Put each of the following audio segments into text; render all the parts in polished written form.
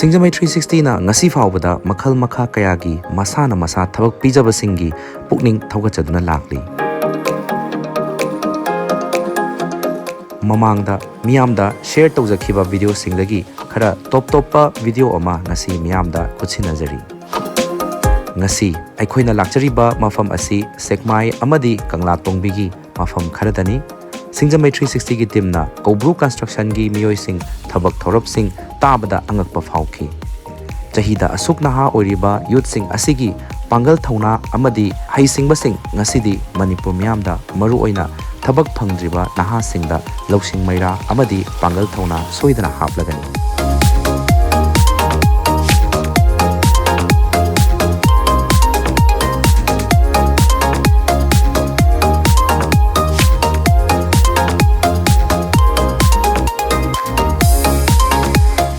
ꯁꯤꯡꯖꯃꯩ 360ꯅ ꯉꯁꯤ ꯐꯥꯎꯕꯗ ꯃꯈꯜ ꯃꯈꯥ ꯀꯌꯥꯒꯤ ꯃꯁꯥꯅ ꯃꯁꯥ ꯊꯕꯛ ꯄꯤꯖꯕꯁꯤꯡꯒꯤ ꯄꯨꯛꯅꯤꯡ ꯊꯧꯒꯠꯆꯗꯨꯅ ꯂꯥꯛꯂꯤ꯫ ꯃꯃꯥꯡꯗ ꯃꯤꯌꯥꯝꯗ ꯁꯦꯌꯔ ꯇꯧꯖꯈꯤꯕ ꯚꯤꯗꯤꯑꯣꯁꯤꯡꯗꯒꯤ ꯈꯔ ꯇꯣꯞ-ꯇꯣꯞꯄ ꯚꯤꯗꯤꯑꯣ ꯑꯃ ꯉꯁꯤ ꯃꯤꯌꯥꯝꯗ ꯈꯨꯠꯁꯤꯟꯅꯖꯔꯤ꯫ ꯉꯁꯤ ꯑꯩꯈꯣꯏꯅ ꯂꯥꯛꯆꯔꯤꯕ ꯃꯐꯝ ꯑꯁꯤ ꯁꯦꯛꯃꯥꯏ ꯑꯃꯗꯤ ꯀꯪꯂꯥꯇꯣꯡꯕꯤꯒꯤ ꯃꯐꯝ ꯈꯔꯗꯅꯤ꯫ ꯁꯤꯡꯖꯃꯩ 360ꯒꯤ ꯇꯤꯝꯅ ꯀꯧꯕ꯭ꯔꯨ ꯀꯟꯁꯇ꯭ꯔꯛꯁꯟꯒꯤ ꯃꯤꯑꯣꯏꯁꯤꯡ ꯊꯕꯛ ꯊꯧꯔꯞꯁꯤꯡ ꯇꯥꯕꯗ ꯑꯉꯛꯄ ꯐꯥꯎꯈꯤ꯫ ꯆꯍꯤꯗ ꯑꯁꯨꯛ ꯅꯍꯥ ꯑꯣꯏꯔꯤꯕ ꯌꯨꯠꯁꯤꯡ ꯑꯁꯤꯒꯤ ꯄꯥꯡꯒꯜ ꯊꯧꯅꯥ ꯑꯃꯗꯤ ꯍꯩꯁꯤꯡꯕꯁꯤꯡ ꯉꯁꯤꯗꯤ ꯃꯅꯤꯄꯨꯔ ꯃꯤꯌꯥꯝꯗ ꯃꯔꯨꯑꯣꯏꯅ ꯊꯕꯛ ꯐꯪꯗ꯭ꯔꯤꯕ ꯅꯍꯥꯁꯤꯡꯗ ꯂꯧꯁꯤꯡ ꯃꯩꯔꯥ ꯑꯃꯗꯤ ꯄꯥꯡꯒꯜ ꯊꯧꯅꯥ ꯁꯣꯏꯗꯅ ꯍꯥꯞꯂꯒꯅꯤ꯫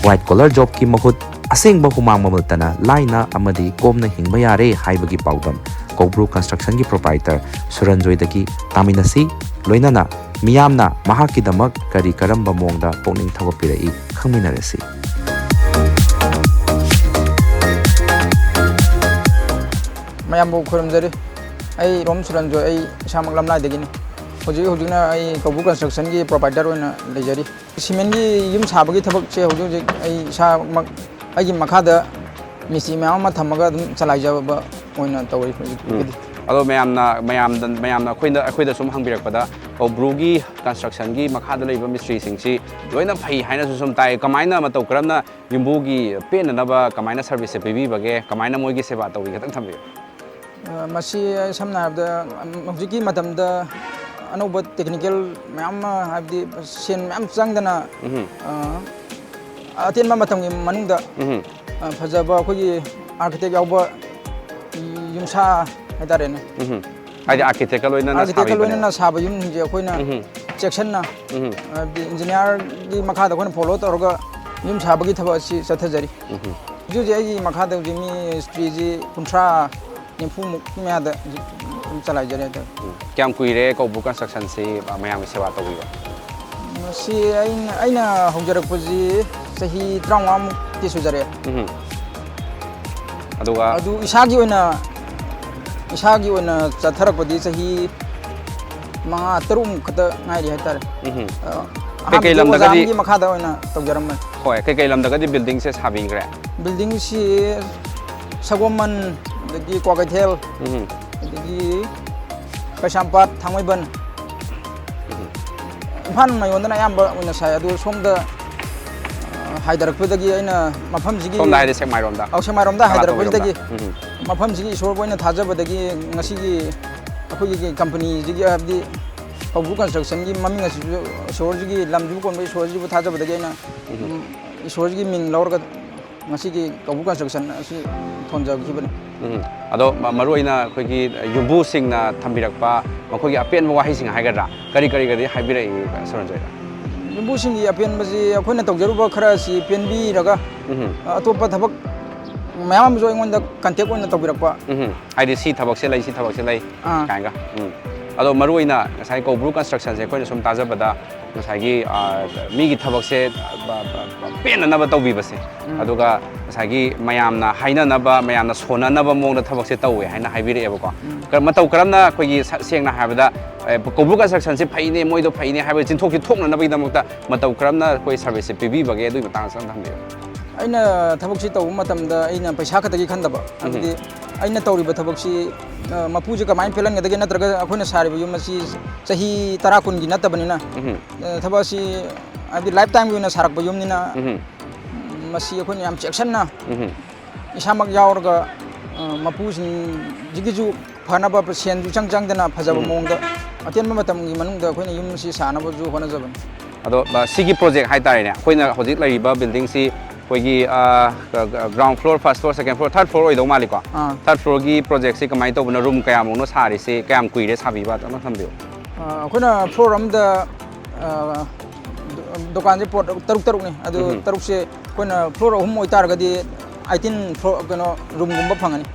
ꯋꯥꯏꯠ ꯀꯣꯂꯔ ꯖꯣꯕꯀꯤ ꯃꯍꯨꯠ ꯑꯁꯦꯡꯕ ꯍꯨꯃꯥꯡ ꯃꯃꯜꯇꯅ ꯂꯥꯏꯅ ꯑꯃꯗꯤ ꯀꯣꯝꯅ ꯍꯤꯡꯕ ꯌꯥꯔꯦ ꯍꯥꯏꯕꯒꯤ ꯄꯥꯎꯗꯝ ꯀꯧꯕ꯭ꯔꯨ ꯀꯟꯁꯇ꯭ꯔꯛꯁꯟꯒꯤ ꯄ꯭ꯔꯣꯄ꯭ꯔꯥꯏꯇꯔ ꯁꯨꯔꯟꯖꯣꯏꯗꯒꯤ ꯇꯥꯃꯤꯟꯅꯁꯤ, ꯂꯣꯏꯅꯅ ꯃꯤꯌꯥꯝꯅ ꯃꯍꯥꯛꯀꯤꯗꯃꯛ ꯀꯔꯤ ꯀꯔꯝꯕ ꯃꯑꯣꯡꯗ ꯄꯨꯛꯅꯤꯡ ꯊꯧꯒꯠꯄꯤꯔꯛꯏ ꯈꯪꯃꯤꯟꯅꯔꯁꯤ꯫ ꯃꯌꯥꯝꯕꯨ ꯈꯨꯔꯨꯝꯖꯔꯤ꯫ ꯑꯩ ꯔꯣꯝ ꯁꯨꯔꯟꯖꯣꯏ, ꯑꯩ ꯏꯁꯥꯃꯛ ꯂꯝꯂꯥꯏꯗꯒꯤꯅꯤ꯫ ꯍꯧꯖꯤꯛꯅ ꯑꯩ ꯀꯧꯕ꯭ꯔꯨ ꯀꯟꯁꯇ꯭ꯔꯛꯁꯟꯒꯤ ꯄ꯭ꯔꯣꯄ꯭ꯔꯥꯏꯇꯔ ꯑꯣꯏꯅ ꯂꯩꯖꯔꯤ꯫ ꯁꯤꯃꯦꯟꯒꯤ ꯌꯨꯝ ꯁꯥꯕꯒꯤ ꯊꯕꯛꯁꯦ ꯍꯧꯖꯤꯛ ꯑꯩ ꯏꯁꯥꯃꯛ ꯑꯩꯒꯤ ꯃꯈꯥꯗ ꯃꯤꯁꯇ꯭ꯔꯤ ꯃꯌꯥꯝ ꯑꯃ ꯊꯝꯃꯒ ꯑꯗꯨꯝ ꯆꯂꯥꯏꯖꯕ ꯑꯣꯏꯅ ꯇꯧꯔꯤ ꯍꯧꯖꯤꯛꯀꯤꯗꯤ꯫ ꯑꯗꯣ ꯃꯌꯥꯝꯅ ꯑꯩꯈꯣꯏꯗ ꯁꯨꯝ ꯍꯪꯕꯤꯔꯛꯄꯗ ꯀꯧꯕ꯭ꯔꯨꯒꯤ ꯀꯟꯁꯇ꯭ꯔꯛꯁꯟꯒꯤ ꯃꯈꯥꯗ ꯂꯩꯕ ꯃꯤꯁꯇ꯭ꯔꯤꯁꯤꯡꯁꯤ ꯂꯣꯏꯅ ꯐꯩ ꯍꯥꯏꯅꯁꯨ ꯁꯨꯝ ꯇꯥꯏ꯫ ꯀꯃꯥꯏꯅ ꯃꯇꯧ ꯀꯔꯝꯅ ꯌꯨꯝꯕꯨꯒꯤ ꯄꯦꯟꯅꯅꯕ ꯀꯃꯥꯏꯅ ꯁꯔꯚꯤꯁꯁꯦ ꯄꯤꯕꯤꯕꯒꯦ, ꯀꯃꯥꯏꯅ ꯃꯣꯏꯒꯤ ꯁꯦꯕꯥ ꯇꯧꯋꯤ ꯈꯤꯇꯪ ꯊꯝꯕꯤꯌꯨ꯫ ꯃꯁꯤ ꯁꯝꯅ ꯍꯥꯏꯔꯕꯗ ꯍꯧꯖꯤꯛꯀꯤ ꯃꯇꯝꯗ ꯑꯅꯧꯕ ꯇꯦꯛꯅꯤꯀꯦꯜ ꯃꯌꯥꯝ ꯑꯃ ꯍꯥꯏꯕꯗꯤ ꯁꯦꯟ ꯃꯌꯥꯝ ꯆꯪꯗꯅ ꯑꯇꯦꯟꯕ ꯃꯇꯝꯒꯤ ꯃꯅꯨꯡꯗ ꯐꯖꯕ ꯑꯩꯈꯣꯏꯒꯤ ꯑꯥꯔꯀꯤꯇꯦꯛ ꯌꯥꯎꯕ ꯌꯨꯝꯁꯥ ꯍꯥꯏꯇꯥꯔꯦꯅꯦ꯫ ꯍꯥꯏꯗꯤ ꯑꯥꯔꯀꯤꯇꯦꯛꯀ ꯂꯣꯏꯅꯅ ꯁꯥꯕ ꯌꯨꯝꯁꯤꯡꯁꯦ ꯑꯩꯈꯣꯏꯅ ꯆꯦꯛꯁꯤꯟꯅ ꯍꯥꯏꯕꯗꯤ ꯏꯟꯖꯤꯅꯤꯌꯥꯔꯒꯤ ꯃꯈꯥꯗ ꯑꯩꯈꯣꯏꯅ ꯐꯣꯂꯣ ꯇꯧꯔꯒ ꯌꯨꯝ ꯁꯥꯕꯒꯤ ꯊꯕꯛ ꯑꯁꯤ ꯆꯠꯊꯖꯔꯤ꯫ ꯍꯧꯖꯤꯛ ꯑꯩꯒꯤ ꯃꯈꯥꯗ ꯍꯧꯖꯤꯛ ꯃꯤꯁꯇ꯭ꯔꯤꯁꯤ 30-40ꯃꯨꯛꯀꯤ ꯃꯌꯥꯗ ꯑꯗꯨꯝ ꯆꯂꯥꯏꯖꯔꯤ ꯍꯥꯏꯇꯥꯔꯦ꯫ ꯀꯌꯥꯝ ꯀꯨꯏꯔꯦ ꯀꯧꯕ꯭ꯔꯨ ꯀꯟꯁꯇ꯭ꯔꯛꯁꯟꯁꯤ ꯃꯌꯥꯝꯒꯤ ꯁꯦꯕꯥ ꯇꯧꯕꯤꯕ? ꯃꯁꯤ ꯑꯩꯅ ꯍꯧꯖꯔꯛꯄꯁꯤ ꯆꯍꯤ 35ꯃꯨꯛꯇꯤ ꯁꯨꯖꯔꯛꯑꯦ꯫ ꯑꯗꯨꯒ ꯑꯗꯨ ꯏꯁꯥꯒꯤ ꯑꯣꯏꯅ ꯆꯠꯊꯔꯛꯄꯗꯤ ꯆꯍꯤ 5-6ꯃꯨꯛ ꯈꯛꯇ ꯉꯥꯏꯔꯤ ꯍꯥꯏꯇꯥꯔꯦ꯫ ꯀꯩꯀꯩ ꯂꯝꯗꯒꯗꯤ ꯑꯣꯖꯥꯒꯤ ꯃꯈꯥꯗ ꯑꯣꯏꯅ ꯇꯧꯖꯔꯝꯕꯅꯤ꯫ ꯍꯣꯏ, ꯀꯩꯀꯩ ꯂꯝꯗꯒꯗꯤ ꯕꯤꯜꯗꯤꯡꯁꯦ ꯁꯥꯕꯤꯈ꯭ꯔꯦ? ꯕꯤꯜꯗꯤꯡꯁꯤ ꯁꯒꯣꯜꯕꯟ, ꯑꯗꯒꯤ ꯀ꯭ꯋꯥꯀꯩꯊꯦꯜ, ꯑꯗꯒꯤ ꯀꯩꯁꯥꯝꯄꯥꯠ, ꯊꯥꯡꯃꯩꯕꯟ, ꯏꯝꯐꯥꯜ ꯃꯌꯣꯟꯗꯅ ꯑꯌꯥꯝꯕ ꯑꯣꯏꯅ ꯁꯥꯏ꯫ ꯑꯗꯨ ꯁꯣꯝꯗ ꯍꯥꯏꯊꯔꯛꯄꯗꯒꯤ ꯑꯩꯅ ꯃꯐꯝꯁꯤꯒꯤ ꯁꯣꯝꯗ ꯍꯥꯏꯗꯤ ꯁꯦꯛꯃꯥꯏꯔꯣꯝꯗ? ꯁꯦꯛꯃꯥꯏꯔꯣꯝꯗ ꯍꯥꯏꯊꯔꯛꯄꯁꯤꯗꯒꯤ ꯃꯐꯝꯁꯤꯒꯤ ꯏꯁꯣꯔꯕꯨ ꯑꯩꯅ ꯊꯥꯖꯕꯗꯒꯤ ꯉꯁꯤꯒꯤ ꯑꯩꯈꯣꯏꯒꯤ ꯀꯝꯄꯅꯤꯁꯤꯒꯤ ꯍꯥꯏꯕꯗꯤ ꯀꯧꯕ꯭ꯔꯨ ꯀꯟꯁꯇ꯭ꯔꯛꯁꯟꯒꯤ ꯃꯃꯤꯡ ꯑꯁꯤꯁꯨ ꯏꯁꯣꯔꯁꯤꯒꯤ ꯂꯝꯁꯤꯕꯨ ꯀꯣꯟꯕ ꯏꯁꯣꯔꯁꯤꯕꯨ ꯊꯥꯖꯕꯗꯒꯤ ꯑꯩꯅ ꯏꯁꯣꯔꯁꯤꯒꯤ ꯃꯤꯡ ꯂꯧꯔꯒ ꯉꯁꯤꯒꯤ ꯀꯧꯕ꯭ꯔꯨ ꯀꯟꯁꯇ꯭ꯔꯛꯁꯟ ꯑꯁꯤ ꯊꯣꯟꯖꯈꯤꯕꯅꯤ꯫ ꯑꯗꯣ ꯃꯔꯨꯑꯣꯏꯅ ꯑꯩꯈꯣꯏꯒꯤ ꯌꯨꯝꯕꯨꯁꯤꯡꯅ ꯊꯝꯕꯤꯔꯛꯄ ꯃꯈꯣꯏꯒꯤ ꯑꯄꯦꯟꯕ ꯋꯥꯍꯩꯁꯤꯡ ꯍꯥꯏꯒꯗ꯭ꯔꯥ, ꯀꯔꯤ ꯍꯥꯏꯕꯤꯔꯛꯏ ꯁꯨꯔꯟꯖꯣꯏꯗ? ꯌꯨꯝꯕꯨꯁꯤꯡꯒꯤ ꯑꯄꯦꯟꯕꯁꯤ ꯑꯩꯈꯣꯏꯅ ꯇꯧꯖꯔꯨꯕ ꯈꯔ ꯑꯁꯤ ꯄꯦꯟꯕꯤꯔꯒ ꯑꯇꯣꯞꯄ ꯊꯕꯛ ꯃꯌꯥꯝ ꯑꯃꯁꯨ ꯑꯩꯉꯣꯟꯗ ꯀꯟꯇꯦꯛ ꯑꯣꯏꯅ ꯇꯧꯕꯤꯔꯛꯄ꯫ ꯍꯥꯏꯗꯤ ꯁꯤ ꯊꯕꯛꯁꯦ ꯂꯩ, ꯁꯤ ꯊꯕꯛꯁꯦ ꯂꯩ ꯀꯥꯏꯅꯒ꯫ ꯑꯗꯣ ꯃꯔꯨꯑꯣꯏꯅ ꯉꯁꯥꯏ ꯀꯧꯕ꯭ꯔꯨ ꯀꯟꯁꯇ꯭ꯔꯛꯁꯟꯁꯦ ꯑꯩꯈꯣꯏꯅ ꯁꯨꯝ ꯇꯥꯖꯕꯗ ꯉꯁꯥꯏꯒꯤ ꯃꯤꯒꯤ ꯊꯕꯛꯁꯦ ꯄꯦꯟꯅꯅꯕ ꯇꯧꯕꯤꯕꯁꯦ, ꯑꯗꯨꯒ ꯉꯁꯥꯏꯒꯤ ꯃꯌꯥꯝꯅ ꯍꯥꯏꯅꯅꯕ, ꯃꯌꯥꯝꯅ ꯁꯣꯟꯅꯅꯕ ꯃꯑꯣꯡꯗ ꯊꯕꯛꯁꯦ ꯇꯧꯋꯦ ꯍꯥꯏꯅ ꯍꯥꯏꯕꯤꯔꯛꯑꯦꯕꯀꯣ꯫ ꯃꯇꯧ ꯀꯔꯝꯅ ꯑꯩꯈꯣꯏꯒꯤ ꯁꯦꯡꯅ ꯍꯥꯏꯔꯕꯗ ꯀꯧꯕ꯭ꯔꯨ ꯀꯟꯁꯇ꯭ꯔꯛꯁꯟꯁꯦ ꯐꯩꯅꯦ, ꯃꯣꯏꯗꯣ ꯐꯩꯅꯦ ꯍꯥꯏꯕ ꯆꯤꯟꯊꯣꯛꯁꯤ ꯊꯣꯛꯅꯅꯕꯒꯤꯗꯃꯛꯇ ꯃꯇꯧ ꯀꯔꯝꯅ ꯑꯩꯈꯣꯏ ꯁꯔꯚꯤꯁꯁꯦ ꯄꯤꯕꯤꯕꯒꯦ, ꯑꯗꯨꯒꯤ ꯃꯇꯥꯡꯗ ꯈꯤꯇꯪ ꯊꯝꯕꯤꯌꯨ꯫ ꯑꯩꯅ ꯊꯕꯛꯁꯤ ꯇꯧꯕ ꯃꯇꯝꯗ ꯑꯩꯅ ꯄꯩꯁꯥ ꯈꯛꯇꯒꯤ ꯈꯟꯗꯕ, ꯍꯥꯏꯕꯗꯤ ꯑꯩꯅ ꯇꯧꯔꯤꯕ ꯊꯕꯛꯁꯤ ꯃꯄꯨꯁꯦ ꯀꯃꯥꯏꯅ ꯄꯦꯜꯍꯟꯒꯗꯒꯦ, ꯅꯠꯇ꯭ꯔꯒ ꯑꯩꯈꯣꯏꯅ ꯁꯥꯔꯤꯕ ꯌꯨꯝ ꯑꯁꯤ ꯆꯍꯤ 10-20ꯒꯤ ꯅꯠꯇꯕꯅꯤꯅ ꯊꯕꯛ ꯑꯁꯤ ꯍꯥꯏꯕꯗꯤ ꯂꯥꯏꯐ ꯇꯥꯏꯝꯒꯤ ꯑꯣꯏꯅ ꯁꯥꯔꯛꯄ ꯌꯨꯝꯅꯤꯅ ꯃꯁꯤ ꯑꯩꯈꯣꯏꯅ ꯌꯥꯝ ꯆꯦꯛꯁꯤꯟꯅ ꯏꯁꯥꯃꯛ ꯌꯥꯎꯔꯒ ꯃꯄꯨꯁꯤꯡꯁꯤꯒꯤꯁꯨ ꯐꯅꯕ, ꯁꯦꯟꯁꯨ ꯆꯪꯗꯅ ꯐꯖꯕ ꯃꯑꯣꯡꯗ ꯑꯇꯦꯟꯕ ꯃꯇꯝꯒꯤ ꯃꯅꯨꯡꯗ ꯑꯩꯈꯣꯏꯅ ꯌꯨꯝ ꯑꯁꯤ ꯁꯥꯅꯕꯁꯨ ꯍꯣꯠꯅꯖꯕꯅꯤ꯫ ꯑꯗꯣ ꯁꯤꯒꯤ ꯄ꯭ꯔꯣꯖꯦꯛ ꯍꯥꯏꯇꯥꯔꯦꯅꯦ, ꯑꯩꯈꯣꯏꯅ ꯍꯧꯖꯤꯛ ꯂꯩꯔꯤꯕ ꯕꯤꯜꯗꯤꯡꯁꯤ ꯑꯩꯈꯣꯏꯒꯤ ground floor, first floor, second floor, third floor ꯑꯣꯏꯗꯧ ꯃꯥꯜꯂꯤꯀꯣ꯫ ꯊꯥꯔꯠ ꯐ꯭ꯂꯣꯔꯒꯤ ꯄ꯭ꯔꯣꯖꯦꯛꯁꯤ ꯀꯃꯥꯏꯅ ꯇꯧꯕꯅꯣ? ꯔꯨꯝ ꯀꯌꯥꯃꯨꯛꯅꯣ ꯁꯥꯔꯤꯁꯤ? ꯀꯌꯥꯝ ꯀꯨꯏꯔꯦ ꯁꯥꯕꯤꯕ? ꯑꯗꯨꯝ ꯊꯝꯕꯤꯌꯨ꯫ ꯑꯩꯈꯣꯏꯅ ꯐ꯭ꯂꯣꯔ ꯑꯃꯗ ꯗꯨꯀꯥꯟꯁꯦ ꯄ꯭ꯂꯣꯠ 6-6ꯅꯤ꯫ ꯑꯗꯨ 6ꯁꯦ ꯑꯩꯈꯣꯏꯅ ꯐ꯭ꯂꯣꯔ 3 ꯑꯣꯏꯇꯥꯔꯒꯗꯤ 18 ꯔꯨꯝꯒꯨꯝꯕ ꯐꯪꯒꯅꯤ꯫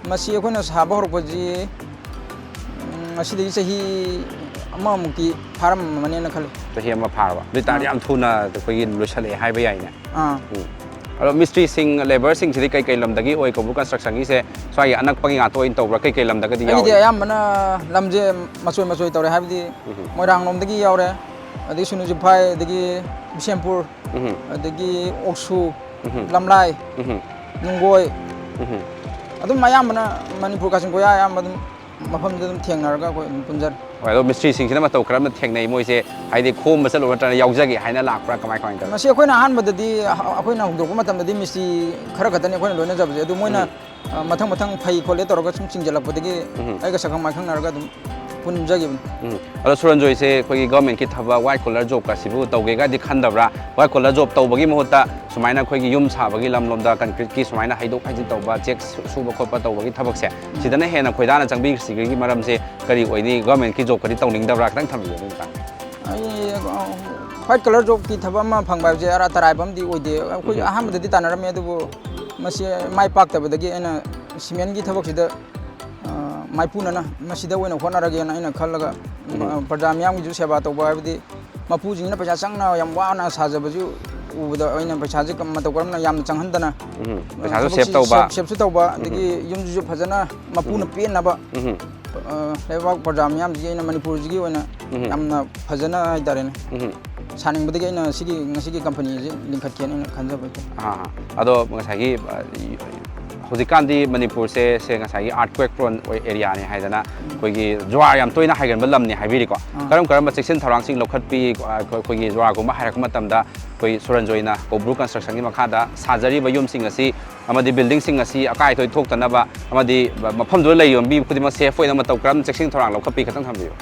ꯃꯁꯤ ꯑꯩꯈꯣꯏꯅ ꯁꯥꯕ ꯍꯧꯔꯛꯄꯁꯤ ꯉꯁꯤꯗꯒꯤ ꯆꯍꯤ ꯑꯃꯃꯨꯛꯇꯤ ꯐꯥꯔꯝꯃꯅꯦꯅ ꯈꯜꯂꯤ꯫ ꯆꯍꯤ ꯑꯃ ꯐꯥꯔꯕ? ꯑꯗꯨ ꯑꯣꯏꯇꯥꯔꯗꯤ ꯌꯥꯝ ꯊꯨꯅ ꯑꯩꯈꯣꯏꯒꯤ ꯂꯣꯏꯁꯤꯜꯂꯛꯑꯦ ꯍꯥꯏꯕ ꯌꯥꯏꯅꯦ꯫ ꯑꯗꯣ ꯃꯤꯁꯇ꯭ꯔꯤꯁꯤꯡ ꯂꯦꯕꯔꯁꯤꯡꯁꯤꯗꯤ ꯀꯩ ꯂꯝꯗꯒꯤ ꯑꯣꯏ ꯀꯧꯕ꯭ꯔꯨ ꯀꯟꯁꯇ꯭ꯔꯛꯁꯟꯒꯤꯁꯦ ꯁ꯭ꯋꯥꯏꯒꯤ ꯑꯅꯛꯄꯒꯤ ꯉꯥꯛꯇ ꯑꯣꯏꯅ ꯇꯧꯕ꯭ꯔꯥ ꯀꯩ ꯂꯝꯗꯒꯗꯤ ꯌꯥꯎꯏ? ꯑꯩꯒꯤꯗꯤ ꯑꯌꯥꯝꯕꯅ ꯂꯝꯁꯦ ꯃꯆꯣꯏ ꯇꯧꯔꯦ ꯍꯥꯏꯕꯗꯤ ꯃꯣꯏꯔꯥꯡꯂꯣꯝꯗꯒꯤ ꯌꯥꯎꯔꯦ ꯑꯗꯒꯤ ꯁꯨꯅꯨꯖꯤꯐꯥꯏ ꯑꯗꯒꯤ ꯕꯤꯁꯦꯝꯄꯨꯔ ꯑꯗꯒꯤ ꯑꯣꯛꯁꯨ ꯂꯝꯂꯥꯏ ꯅꯨꯡꯒꯣꯏ ꯑꯗꯨꯝ ꯑꯌꯥꯝꯕꯅ ꯃꯅꯤꯄꯨꯔ ꯀꯥꯆꯤꯟ ꯀꯣꯏꯌꯥ ꯑꯌꯥꯝꯕ ꯑꯗꯨꯝ ꯃꯐꯝꯗꯨꯗ ꯑꯗꯨꯝ ꯊꯦꯡꯅꯔꯒ ꯑꯩꯈꯣꯏ ꯑꯗꯨꯝ ꯄꯨꯟꯖꯔꯦ꯫ ꯍꯣꯏ ꯑꯗꯣ ꯃꯤꯁꯇ꯭ꯔꯤꯁꯤꯡꯁꯤꯅ ꯃꯇꯧ ꯀꯔꯝꯅ ꯊꯦꯡꯅꯩ ꯃꯣꯏꯁꯦ ꯍꯥꯏꯗꯤ ꯈꯣꯝꯕ ꯆꯠꯂꯨꯕ ꯅꯠꯇ꯭ꯔꯒ ꯌꯥꯎꯖꯒꯦ ꯍꯥꯏꯅ ꯂꯥꯛꯄ꯭ꯔꯥ ꯀꯃꯥꯏ ꯇꯧꯏ? ꯃꯁꯤ ꯑꯩꯈꯣꯏꯅ ꯑꯍꯥꯟꯕꯗꯗꯤ ꯑꯩꯈꯣꯏꯅ ꯍꯧꯗꯣꯛꯄ ꯃꯇꯝꯗꯗꯤ ꯃꯤꯁꯇ꯭ꯔꯤ ꯈꯔ ꯈꯛꯇꯅꯤ ꯑꯩꯈꯣꯏꯅ ꯂꯣꯏꯅꯖꯕꯁꯦ ꯑꯗꯨ ꯃꯣꯏꯅ ꯃꯊꯪ ꯐꯩ ꯈꯣꯠꯂꯦ ꯇꯧꯔꯒ ꯁꯨꯝ ꯆꯤꯡꯁꯤꯜꯂꯛꯄꯗꯒꯤ ꯑꯩꯒ ꯁꯛꯈꯪ ꯃꯥꯏꯈꯪꯅꯔꯒ ꯑꯗꯨꯝ ꯄꯨꯟꯖꯈꯤꯕꯅꯤ꯫ ꯑꯗꯣ ꯁꯨꯔꯟꯖꯣꯏꯁꯦ ꯑꯩꯈꯣꯏꯒꯤ ꯒꯚꯔꯟꯃꯦꯟꯠꯀꯤ ꯊꯕꯛ ꯋꯥꯏꯠ ꯀꯣꯂꯔ ꯖꯣꯕꯀꯁꯤꯕꯨ ꯇꯧꯒꯦꯒꯗꯤ ꯈꯟꯗꯕ꯭ꯔꯥ? ꯋꯥꯏꯠ ꯀꯣꯂꯔ ꯖꯣꯕ ꯇꯧꯕꯒꯤ ꯃꯍꯨꯠꯇ ꯁꯨꯃꯥꯏꯅ ꯑꯩꯈꯣꯏꯒꯤ ꯌꯨꯝ ꯁꯥꯕꯒꯤ ꯂꯝꯂꯣꯝꯗ ꯀꯟꯀ꯭ꯔꯤꯠꯀꯤ ꯁꯨꯃꯥꯏꯅ ꯍꯩꯗꯣꯛ ꯍꯩꯖꯤꯟ ꯇꯧꯕ ꯆꯦꯛ ꯁꯨꯕ ꯈꯣꯠꯄ ꯇꯧꯕꯒꯤ ꯊꯕꯛꯁꯦ ꯁꯤꯗꯅ ꯍꯦꯟꯅ ꯈꯣꯏꯗꯥꯅ ꯆꯪꯕꯤꯈꯤꯕꯒꯤ ꯃꯔꯝꯁꯦ ꯀꯔꯤ ꯑꯣꯏꯅꯤ? ꯒꯚꯔꯟꯃꯦꯟꯠꯀꯤ ꯖꯣꯕꯀꯗꯤ ꯇꯧꯅꯤꯡꯗꯕ꯭ꯔꯥ? ꯈꯤꯇꯪ ꯊꯝꯕꯤꯌꯨ ꯑꯗꯨꯒꯤ ꯃꯇꯥꯡꯗ꯫ ꯑꯩ ꯋꯥꯏꯠ ꯀꯂꯔ ꯖꯣꯕꯀꯤ ꯊꯕꯛ ꯑꯃ ꯐꯪꯕ ꯍꯥꯏꯕꯁꯦ ꯑꯔꯥꯠ ꯑꯔꯥꯏꯕ ꯑꯃꯗꯤ ꯑꯣꯏꯗꯦ꯫ ꯑꯩꯈꯣꯏ ꯑꯍꯥꯟꯕꯗꯗꯤ ꯇꯥꯟꯅꯔꯝꯃꯦ ꯑꯗꯨꯕꯨ ꯃꯁꯤ ꯃꯥꯏ ꯄꯥꯛꯇꯕꯗꯒꯤ ꯑꯩꯅ ꯁꯤꯃꯦꯟꯒꯤ ꯊꯕꯛꯁꯤꯗ ꯃꯥꯏꯄꯨꯅꯅ ꯃꯁꯤꯗ ꯑꯣꯏꯅ ꯍꯣꯠꯅꯔꯒꯦꯅ ꯑꯩꯅ ꯈꯜꯂꯒ ꯄ꯭ꯔꯖꯥ ꯃꯤꯌꯥꯝꯒꯤꯁꯨ ꯁꯦꯕꯥ ꯇꯧꯕ ꯍꯥꯏꯕꯗꯤ ꯃꯄꯨꯁꯤꯡꯁꯤꯅ ꯄꯩꯁꯥ ꯆꯪꯅ ꯌꯥꯝ ꯋꯥꯅ ꯁꯥꯖꯕꯁꯨ ꯎꯕꯗ ꯑꯩꯅ ꯄꯩꯁꯥꯁꯦ ꯃꯇꯧ ꯀꯔꯝꯅ ꯌꯥꯝꯅ ꯆꯪꯍꯟꯗꯅ ꯄꯩꯁꯥꯁꯨ ꯁꯦꯞ ꯇꯧꯕ ꯁꯦꯞꯁꯨ ꯇꯧꯕ ꯑꯗꯒꯤ ꯌꯨꯝꯁꯤꯁꯨ ꯐꯖꯅ ꯃꯄꯨꯅ ꯄꯦꯟꯅꯕ ꯂꯩꯕꯥꯛ ꯄ꯭ꯔꯖꯥ ꯃꯤꯌꯥꯝꯁꯤꯒꯤ ꯑꯩꯅ ꯃꯅꯤꯄꯨꯔꯁꯤꯒꯤ ꯑꯣꯏꯅ ꯌꯥꯝꯅ ꯐꯖꯅ ꯍꯥꯏꯇꯥꯔꯦꯅꯦ ꯁꯥꯅꯤꯡꯕꯗꯒꯤ ꯑꯩꯅ ꯉꯁꯤꯒꯤ ꯀꯝꯄꯅꯤꯁꯤ ꯂꯤꯡꯈꯠꯀꯦꯅ ꯑꯩꯅ ꯈꯟꯖꯕ ꯍꯥꯏꯇꯥꯔꯦ꯫ ꯑꯗꯣ ꯉꯁꯥꯏꯒꯤ ꯍꯧꯖꯤꯛꯀꯥꯟꯗꯤ ꯃꯅꯤꯄꯨꯔꯁꯦ ꯉꯁꯥꯏꯒꯤ ꯑꯥꯔꯠꯀ꯭ꯋꯦꯛ ꯄ꯭ꯔꯣꯟ ꯑꯦꯔꯤꯌꯥꯅꯤ ꯍꯥꯏꯗꯅ ꯑꯩꯈꯣꯏꯒꯤ ꯖ꯭ꯋꯥꯔ ꯌꯥꯝ ꯇꯣꯏꯅ ꯍꯥꯏꯒꯟꯕ ꯂꯝꯅꯤ ꯍꯥꯏꯕꯤꯔꯤꯀꯣ ꯀꯔꯝꯕ ꯆꯦꯛꯁꯤꯟ ꯊꯧꯔꯥꯡꯁꯤꯡ ꯂꯧꯈꯠꯄꯤ ꯑꯩꯈꯣꯏꯒꯤ ꯖ꯭ꯋꯥꯔꯒꯨꯝꯕ ꯍꯥꯏꯔꯛꯄ ꯃꯇꯝꯗ ꯑꯩꯈꯣꯏ ꯁꯨꯔꯟꯖꯣꯏꯅ ꯀꯧꯕ꯭ꯔꯨ ꯀꯟꯁꯇ꯭ꯔꯛꯁꯟꯒꯤ ꯃꯈꯥꯗ ꯁꯥꯖꯔꯤꯕ ꯌꯨꯝꯁꯤꯡ ꯑꯁꯤ ꯑꯃꯗꯤ ꯕꯤꯜꯗꯤꯡꯁꯤꯡ ꯑꯁꯤ ꯑꯀꯥꯏ ꯑꯇꯣꯏ ꯊꯣꯛꯇꯅꯕ ꯑꯃꯗꯤ ꯃꯐꯝꯗꯨꯗ ꯂꯩꯔꯤꯕ ꯃꯤ ꯈꯨꯗꯤꯡꯃꯛ ꯁꯦꯐ ꯑꯣꯏꯅ ꯃꯇꯧ ꯀꯔꯝꯅ ꯆꯦꯛꯁꯤꯟ ꯊꯧꯔꯥꯡ ꯂꯧꯈꯠꯄꯤ ꯈꯤꯇꯪ ꯊꯝꯕꯤꯌꯨ꯫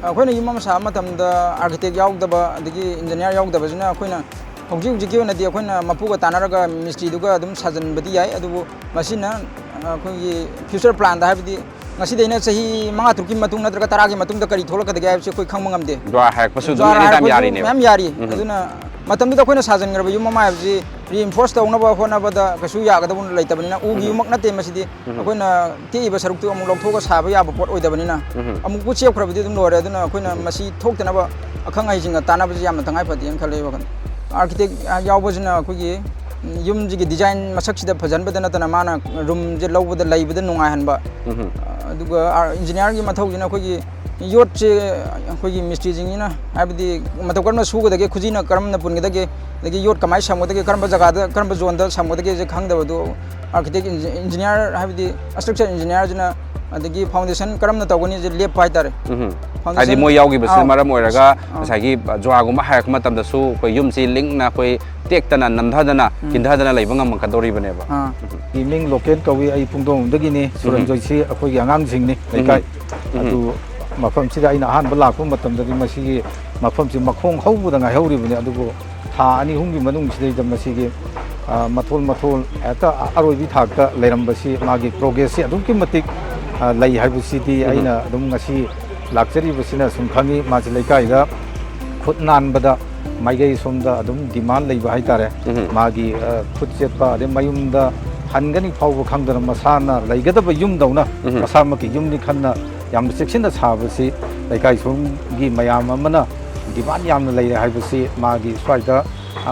ꯑꯩꯈꯣꯏꯅ ꯌꯨꯝ ꯑꯃ ꯁꯥꯕ ꯃꯇꯝꯗ ꯑꯥꯔꯀꯤꯇꯦꯛ ꯌꯥꯎꯗꯕ ꯑꯗꯒꯤ ꯏꯟꯖꯤꯅꯤꯌꯥꯔ ꯌꯥꯎꯗꯕꯁꯤꯅ ꯑꯩꯈꯣꯏꯅ ꯍꯧꯖꯤꯛꯀꯤ ꯑꯣꯏꯅꯗꯤ ꯑꯩꯈꯣꯏꯅ ꯃꯄꯨꯒ ꯇꯥꯟꯅꯔꯒ ꯃꯤꯁꯇ꯭ꯔꯤꯗꯨꯒ ꯑꯗꯨꯝ ꯁꯥꯖꯟꯕꯗꯤ ꯌꯥꯏ ꯑꯗꯨꯕꯨ ꯃꯁꯤꯅ ꯑꯩꯈꯣꯏꯒꯤ ꯐ꯭ꯌꯨꯆꯔ ꯄ꯭ꯂꯥꯟꯗ ꯍꯥꯏꯕꯗꯤ ꯉꯁꯤꯗꯩꯅ ꯆꯍꯤ 5-6ꯒꯤ ꯃꯇꯨꯡ ꯅꯠꯇ꯭ꯔꯒ 10ꯒꯤ ꯃꯇꯨꯡꯗ ꯀꯔꯤ ꯊꯣꯛꯂꯛꯀꯗꯒꯦ ꯍꯥꯏꯕꯁꯤ ꯑꯩꯈꯣꯏ ꯈꯪꯕ ꯉꯝꯗꯦ꯫ ꯖ꯭ꯋꯥꯔ ꯍꯥꯏꯔꯛꯄꯁꯨ ꯑꯗꯨꯝ ꯑꯦꯅꯤꯇꯥꯏꯝ ꯌꯥꯔꯤꯅꯦꯕ ꯃꯌꯥꯝ ꯌꯥꯔꯤ ꯑꯗꯨꯅ ꯃꯇꯝꯗꯨꯗ ꯑꯩꯈꯣꯏꯅ ꯁꯥꯖꯟꯈ꯭ꯔꯕ ꯌꯨꯝ ꯑꯃ ꯍꯥꯏꯕꯁꯤ ꯔꯤꯏꯟꯐꯣꯔꯁ ꯇꯧꯅꯕ ꯍꯣꯠꯅꯕꯗ ꯀꯩꯁꯨ ꯌꯥꯒꯗꯕ ꯂꯩꯇꯕꯅꯤꯅ ꯎꯒꯤ ꯌꯨꯝꯃꯛ ꯅꯠꯇꯦ ꯃꯁꯤꯗꯤ ꯑꯩꯈꯣꯏꯅ ꯇꯦꯛꯏꯕ ꯁꯔꯨꯛꯇꯨ ꯑꯃꯨꯛ ꯂꯧꯊꯣꯛꯑꯒ ꯁꯥꯕ ꯌꯥꯕ ꯄꯣꯠ ꯑꯣꯏꯗꯕꯅꯤna ꯑꯃꯨꯛꯄꯨ ꯆꯦꯞꯈ꯭ꯔꯕꯗꯤ ꯑꯗꯨꯝ ꯂꯣꯏꯔꯦ ꯑꯗꯨꯅ ꯑꯩꯈꯣꯏꯅ ꯃꯁꯤ ꯊꯣꯛꯇꯅꯕ ꯑꯈꯪ ꯑꯍꯩꯁꯤꯡꯒ ꯇꯥꯟꯅꯕꯁꯤ ꯌꯥꯝꯅ ꯇꯉꯥꯏ ꯐꯗꯦꯅ ꯈꯜꯂꯦ ꯋꯥꯈꯜ꯫ ꯑꯥꯔꯀꯤꯇꯦꯛ ꯌꯥꯎꯕꯁꯤꯅ ꯑꯩꯈꯣꯏꯒꯤ ꯌꯨꯝꯁꯤꯒꯤ ꯗꯤꯖꯥꯏꯟ ꯃꯁꯛꯁꯤꯗ ꯐꯖꯍꯟꯕꯗ ꯅꯠꯇꯅ ꯃꯥꯅ ꯔꯨꯝꯁꯦ ꯂꯧꯕꯗ ꯂꯩꯕꯗ ꯅꯨꯡꯉꯥꯏꯍꯟꯕ ꯑꯗꯨꯒ ꯏꯟꯖꯤꯅꯤꯌꯥꯔꯒꯤ ꯃꯊꯧꯁꯤꯅ ꯑꯩꯈꯣꯏꯒꯤ ꯌꯣꯠꯁꯦ ꯑꯩꯈꯣꯏꯒꯤ ꯃꯤꯁꯇ꯭ꯔꯤꯁꯤꯡꯁꯤꯅ ꯍꯥꯏꯕꯗꯤ ꯃꯇꯧ ꯀꯔꯝꯅ ꯁꯨꯒꯗꯒꯦ ꯈꯨꯖꯤꯅ ꯀꯔꯝꯅ ꯄꯨꯟꯒꯗꯒꯦ ꯑꯗꯒꯤ ꯌꯣꯠ ꯀꯃꯥꯏꯅ ꯁꯝꯒꯗꯒꯦ ꯀꯔꯝꯕ ꯖꯒꯥꯗ ꯀꯔꯝꯕ ꯖꯣꯟꯗ ꯁꯝꯒꯗꯒꯦꯁꯦ ꯈꯪꯗꯕꯗꯨ ꯑꯥꯔꯀꯤꯇꯦꯛ ꯏꯟꯖꯤꯅꯤꯌꯥꯔ ꯍꯥꯏꯕꯗꯤ ꯏꯁꯇ꯭ꯔꯛꯆꯔ ꯏꯟꯖꯤꯅꯤꯌꯥꯔꯁꯤꯅ ꯑꯗꯒꯤ ꯐꯥꯎꯟꯗꯦꯁꯟ ꯀꯔꯝꯅ ꯇꯧꯒꯅꯤꯁꯦ ꯂꯦꯞꯄ ꯍꯥꯏꯇꯥꯔꯦ꯫ ꯍꯥꯏꯗꯤ ꯃꯣꯏ ꯌꯥꯎꯈꯤꯕꯁꯤꯅ ꯃꯔꯝ ꯑꯣꯏꯔꯒ ꯉꯁꯥꯏꯒꯤ ꯖ꯭ꯋꯥꯔꯒꯨꯝꯕ ꯍꯥꯏꯔꯛꯄ ꯃꯇꯝꯗꯁꯨ ꯑꯩꯈꯣꯏ ꯌꯨꯝꯁꯤ ꯂꯤꯡꯅ ꯑꯩꯈꯣꯏ ꯇꯦꯛꯇꯅ ꯅꯝꯊꯗꯅ ꯀꯤꯟꯊꯗꯅ ꯂꯩꯕ ꯉꯝꯃꯛꯀꯗꯧꯔꯤꯕꯅꯦꯕ꯫ ꯃꯤꯡ ꯂꯣꯀꯦꯜ ꯀꯧꯏ ꯑꯩ ꯄꯨꯡꯗꯣꯡꯕꯗꯒꯤꯅꯤ ꯁꯨꯔꯟꯖꯣꯏꯁꯤ ꯑꯩꯈꯣꯏꯒꯤ ꯑꯉꯥꯡꯁꯤꯡꯅꯤ ꯂꯩꯀꯥꯏ ꯑꯗꯨ ꯃꯐꯝꯁꯤꯗ ꯑꯩꯅ ꯑꯍꯥꯟꯕ ꯂꯥꯛꯄ ꯃꯇꯝꯗꯗꯤ ꯃꯁꯤꯒꯤ ꯃꯐꯝꯁꯤ ꯃꯈꯣꯡ ꯍꯧꯕꯗ ꯉꯥꯏꯍꯧꯔꯤꯕꯅꯤ ꯑꯗꯨꯕꯨ ꯊꯥ 2-3ꯒꯤ ꯃꯅꯨꯡꯁꯤꯗꯩꯗ ꯃꯁꯤꯒꯤ ꯃꯊꯣꯜ ꯍꯦꯛꯇ ꯑꯔꯣꯏꯕꯤ ꯊꯥꯛꯇ ꯂꯩꯔꯝꯕꯁꯤ ꯃꯥꯒꯤ ꯄ꯭ꯔꯣꯒ꯭ꯔꯦꯁꯁꯤ ꯑꯗꯨꯛꯀꯤ ꯃꯇꯤꯛ ꯂꯩ ꯍꯥꯏꯕꯁꯤꯗꯤ ꯑꯩꯅ ꯑꯗꯨꯝ ꯉꯁꯤ ꯂꯥꯛꯆꯔꯤꯕꯁꯤꯅ ꯁꯨꯝ ꯈꯪꯉꯤ ꯃꯥꯁꯤ ꯂꯩꯀꯥꯏꯗ ꯈꯨꯠ ꯅꯥꯟꯕꯗ ꯃꯥꯏꯀꯩ ꯁꯣꯝꯗ ꯑꯗꯨꯝ ꯗꯤꯃꯥꯟ ꯂꯩꯕ ꯍꯥꯏꯇꯥꯔꯦ ꯃꯥꯒꯤ ꯈꯨꯠ ꯆꯦꯠꯄ ꯑꯗꯩ ꯃꯌꯨꯝꯗ ꯍꯟꯒꯅꯤ ꯐꯥꯎꯕ ꯈꯪꯗꯅ ꯃꯁꯥꯅ ꯂꯩꯒꯗꯕ ꯌꯨꯝꯗꯧꯅ ꯃꯁꯥꯃꯛꯀꯤ ꯌꯨꯝꯅꯤ ꯈꯟꯅ ꯌꯥꯝꯅ ꯆꯦꯛꯁꯤꯟꯅ ꯁꯥꯕꯁꯤ ꯂꯩꯀꯥꯏ ꯁꯣꯝꯒꯤ ꯃꯌꯥꯝ ꯑꯃꯅ ꯗꯤꯃꯥꯟ ꯌꯥꯝꯅ ꯂꯩꯔꯦ ꯍꯥꯏꯕꯁꯤ ꯃꯥꯒꯤ ꯁ꯭ꯋꯥꯏꯗ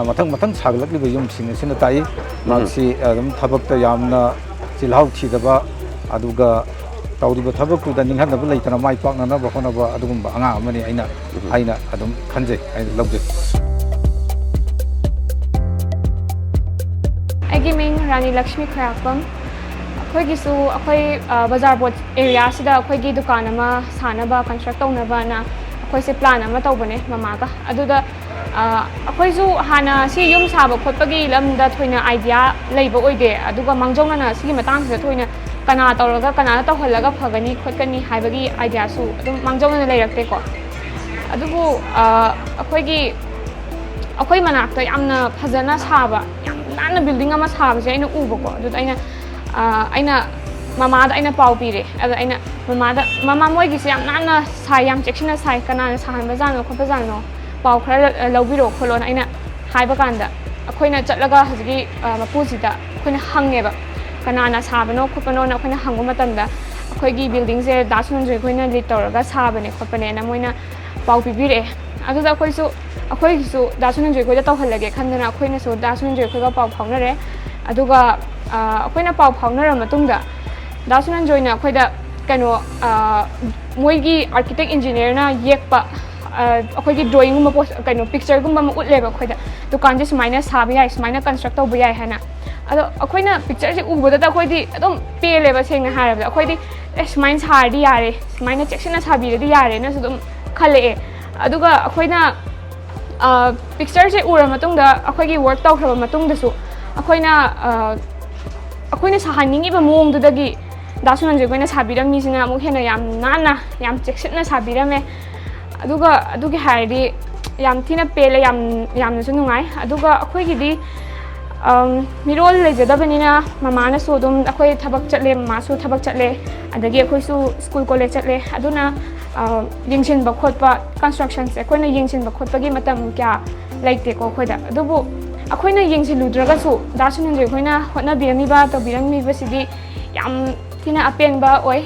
ꯃꯊꯪ ꯁꯥꯒꯠꯂꯛꯂꯤꯕ ꯌꯨꯝꯁꯤꯡ ꯑꯁꯤꯅ ꯇꯥꯛꯏ ꯃꯥꯁꯤ ꯑꯗꯨꯝ ꯊꯕꯛꯇ ꯌꯥꯝꯅ ꯆꯤꯜꯍꯥꯎ ꯊꯤꯗꯕ ꯑꯗꯨꯒ ꯇꯧꯔꯤꯕ ꯊꯕꯛꯇꯨꯗ ꯅꯤꯡꯍꯟꯅꯕ ꯂꯩꯇꯅ ꯃꯥꯏ ꯄꯥꯛꯅꯅꯕ ꯍꯣꯠꯅꯕ ꯑꯗꯨꯒꯨꯝꯕ ꯑꯉꯥꯡ ꯑꯃꯅꯤ ꯑꯩꯅ ꯑꯗꯨꯝ ꯈꯟꯖꯩ ꯑꯩꯅ ꯂꯧꯖꯩ꯫ ꯑꯩꯒꯤ ꯃꯤꯡ ꯔꯥꯅꯤ ꯂꯛꯁꯃꯤ ꯈꯣꯏꯔꯥꯛꯄꯝ ꯑꯩꯈꯣꯏꯒꯤꯁꯨ ꯑꯩꯈꯣꯏ ꯕꯖꯥꯔ ꯕꯣꯠ ꯑꯦꯔꯤꯌꯥꯁꯤꯗ ꯑꯩꯈꯣꯏꯒꯤ ꯗꯨꯀꯥꯟ ꯑꯃ ꯁꯥꯅꯕ ꯀꯟꯁꯇ꯭ꯔꯛ ꯇꯧꯅꯕꯅ ꯑꯩꯈꯣꯏꯁꯦ ꯄ꯭ꯂꯥꯟ ꯑꯃ ꯇꯧꯕꯅꯦ ꯃꯃꯥꯒ ꯑꯗꯨꯗ ꯑꯩꯈꯣꯏꯁꯨ ꯍꯥꯟꯅ ꯁꯤ ꯌꯨꯝ ꯁꯥꯕ ꯈꯣꯠꯄꯒꯤ ꯂꯝꯗ ꯊꯣꯏꯅ ꯑꯥꯏꯗꯤꯌꯥ ꯂꯩꯕ ꯑꯣꯏꯗꯦ ꯑꯗꯨꯒ ꯃꯥꯡꯖꯧꯅꯅ ꯁꯤꯒꯤ ꯃꯇꯥꯡꯁꯤꯗ ꯊꯣꯏꯅ ꯀꯅꯥ ꯇꯧꯔꯒ ꯀꯅꯥꯅ ꯇꯧꯍꯜꯂꯒ ꯐꯒꯅꯤ ꯈꯣꯠꯀꯅꯤ ꯍꯥꯏꯕꯒꯤ ꯑꯥꯏꯗꯤꯌꯥꯁꯨ ꯑꯗꯨꯝ ꯃꯥꯡꯖꯧꯅꯅ ꯂꯩꯔꯛꯇꯦꯀꯣ ꯑꯗꯨꯕꯨ ꯑꯩꯈꯣꯏ ꯃꯅꯥꯛꯇ ꯌꯥꯝꯅ ꯐꯖꯅ ꯁꯥꯕ ꯌꯥꯝ ꯅꯥꯟꯅ ꯕꯤꯜꯗꯤꯡ ꯑꯃ ꯁꯥꯕꯁꯦ ꯑꯩꯅ ꯎꯕꯀꯣ ꯑꯗꯨꯗ ꯑꯩꯅ ꯃꯃꯥꯗ ꯑꯩꯅ ꯄꯥꯎ ꯄꯤꯔꯦ ꯑꯗ ꯑꯩꯅ ꯃꯃꯥ ꯃꯣꯏꯒꯤꯁꯦ ꯌꯥꯝ ꯅꯥꯟꯅ ꯁꯥꯏ ꯌꯥꯝ ꯆꯦꯛꯁꯤꯟꯅ ꯁꯥꯏ ꯀꯅꯥꯅ ꯁꯥꯍꯟꯕꯖꯥꯠꯅꯣ ꯈꯣꯠꯄꯖꯥꯠꯅꯣ ꯄꯥꯎ ꯈꯔ ꯂꯧꯕꯤꯔꯣ ꯈꯣꯠꯂꯣꯅ ꯑꯩꯅ ꯍꯥꯏꯕ ꯀꯥꯟꯗ ꯑꯩꯈꯣꯏꯅ ꯆꯠꯂꯒ ꯍꯧꯖꯤꯛꯀꯤ ꯃꯄꯨꯁꯤꯗ ꯑꯩꯈꯣꯏꯅ ꯍꯪꯉꯦꯕ ꯀꯅꯥꯅ ꯁꯥꯕꯅꯣ ꯈꯣꯠꯄꯅꯣꯅ ꯑꯩꯈꯣꯏꯅ ꯍꯪꯕ ꯃꯇꯝꯗ ꯑꯩꯈꯣꯏꯒꯤ ꯕꯤꯜꯗꯤꯡꯁꯦ ꯗꯥ ꯁꯨꯔꯟꯖꯣꯏ ꯑꯩꯈꯣꯏꯅ ꯂꯤꯗ ꯇꯧꯔꯒ ꯁꯥꯕꯅꯦ ꯈꯣꯠꯄꯅꯦꯅ ꯃꯣꯏꯅ ꯄꯥꯎ ꯄꯤꯕꯤꯔꯛꯑꯦ ꯑꯗꯨꯗ ꯑꯩꯈꯣꯏꯒꯤꯁꯨ ꯗꯥ ꯁꯨꯅꯟꯖꯣꯏ ꯑꯩꯈꯣꯏꯗ ꯇꯧꯍꯜꯂꯒꯦ ꯈꯟꯗꯅ ꯑꯩꯈꯣꯏꯅꯁꯨ ꯗꯥ ꯁꯨꯅꯟꯖꯣꯏ ꯑꯩꯈꯣꯏꯒ ꯄꯥꯎ ꯐꯥꯎꯅꯔꯦ ꯑꯗꯨꯒ ꯑꯩꯈꯣꯏꯅ ꯄꯥꯎ ꯐꯥꯎꯅꯔ ꯃꯇꯨꯡꯗ ꯗꯥ ꯁꯨꯅꯟꯖꯣꯏꯅ ꯑꯩꯈꯣꯏꯗ ꯀꯩꯅꯣ ꯃꯣꯏꯒꯤ ꯑꯥꯔꯀꯤꯇꯦꯛ ꯏꯟꯖꯤꯅꯤꯌꯔꯅ ꯌꯦꯛꯄ ꯑꯩꯈꯣꯏꯒꯤ ꯗ꯭ꯔꯣꯌꯤꯡꯒꯨꯝꯕ ꯀꯩꯅꯣ ꯄꯤꯛꯆꯔꯒꯨꯝꯕ ꯑꯃ ꯎꯠꯂꯦꯕ ꯑꯩꯈꯣꯏꯗ ꯗꯨꯀꯥꯟꯁꯦ ꯁꯨꯃꯥꯏꯅ ꯁꯥꯕ ꯌꯥꯏ ꯁꯨꯃꯥꯏꯅ ꯀꯟꯁꯇ꯭ꯔꯛ ꯇꯧꯕ ꯌꯥꯏ ꯍꯥꯏꯅ ꯑꯗꯣ ꯑꯩꯈꯣꯏꯅ ꯄꯤꯛꯆꯔꯁꯦ ꯎꯕꯗꯇ ꯑꯩꯈꯣꯏꯗꯤ ꯑꯗꯨꯝ ꯄꯦꯜꯂꯦꯕ ꯁꯦꯡꯅ ꯍꯥꯏꯔꯕꯗ ꯑꯩꯈꯣꯏꯗꯤ ꯁꯨꯃꯥꯏꯅ ꯁꯥꯔꯗꯤ ꯌꯥꯔꯦ ꯁꯨꯃꯥꯏꯅ ꯆꯦꯛꯁꯤꯟꯅ ꯁꯥꯕꯤꯔꯗꯤ ꯌꯥꯔꯦꯅꯁꯨ ꯑꯗꯨꯝ ꯈꯜꯂꯛꯑꯦ ꯑꯗꯨꯒ ꯑꯩꯈꯣꯏꯅ ꯄꯤꯛꯆꯔꯁꯦ ꯎꯔ ꯃꯇꯨꯡꯗ ꯑꯩꯈꯣꯏꯒꯤ ꯋꯥꯔꯛ ꯇꯧꯈ꯭ꯔꯕ ꯃꯇꯨꯡꯗꯁꯨ ꯑꯩꯈꯣꯏꯅ ꯁꯥꯍꯟꯅꯤꯡꯉꯤꯕ ꯃꯑꯣꯡꯗꯨꯗꯒꯤ ꯗꯥ ꯁꯨꯅꯟꯖꯣꯏ ꯑꯩꯈꯣꯏꯅ ꯁꯥꯕꯤꯔꯝꯃꯤꯁꯤꯅ ꯑꯃꯨꯛ ꯍꯦꯟꯅ ꯌꯥꯝ ꯅꯥꯟꯅ ꯌꯥꯝ ꯆꯦꯛꯁꯤꯟꯅ ꯁꯥꯕꯤꯔꯝꯃꯦ ꯑꯗꯨꯒ ꯑꯗꯨꯒꯤ ꯍꯥꯏꯔꯗꯤ ꯌꯥꯝ ꯊꯤꯅ ꯄꯦꯜꯂꯦ ꯌꯥꯝꯅꯁꯨ ꯅꯨꯡꯉꯥꯏ ꯑꯗꯨꯒ ꯑꯩꯈꯣꯏꯒꯤꯗꯤ ꯃꯤꯔꯣꯜ ꯂꯩꯖꯗꯕꯅꯤꯅ ꯃꯃꯥꯅꯁꯨ ꯑꯗꯨꯝ ꯑꯩꯈꯣꯏ ꯊꯕꯛ ꯆꯠꯂꯦ ꯃꯃꯥꯁꯨ ꯊꯕꯛ ꯆꯠꯂꯦ ꯑꯗꯒꯤ ꯑꯩꯈꯣꯏꯁꯨ ꯁ꯭ꯀꯨꯜ ꯀꯣꯂꯦꯖ ꯆꯠꯂꯦ ꯑꯗꯨꯅ ꯌꯦꯡꯁꯤꯟꯕ ꯈꯣꯠꯄ ꯀꯟꯁꯇ꯭ꯔꯛꯁꯟꯁꯦ ꯑꯩꯈꯣꯏꯅ ꯌꯦꯡꯁꯤꯟꯕ ꯈꯣꯠꯄꯒꯤ ꯃꯇꯝ ꯀꯌꯥ ꯂꯩꯇꯦꯀꯣ ꯑꯩꯈꯣꯏꯗ ꯑꯗꯨꯕꯨ ꯑꯩꯈꯣꯏꯅ ꯌꯦꯡꯁꯤꯜꯂꯨꯗ꯭ꯔꯒꯁꯨ ꯗꯥ ꯁꯨꯅꯟꯖꯣꯏ ꯑꯩꯈꯣꯏꯅ ꯍꯣꯠꯅꯕꯤꯔꯝꯃꯤꯕ ꯇꯧꯕꯤꯔꯝꯃꯤꯕꯁꯤꯗꯤ ꯌꯥꯝ ꯊꯤꯅ ꯑꯄꯦꯟꯕ ꯑꯣꯏ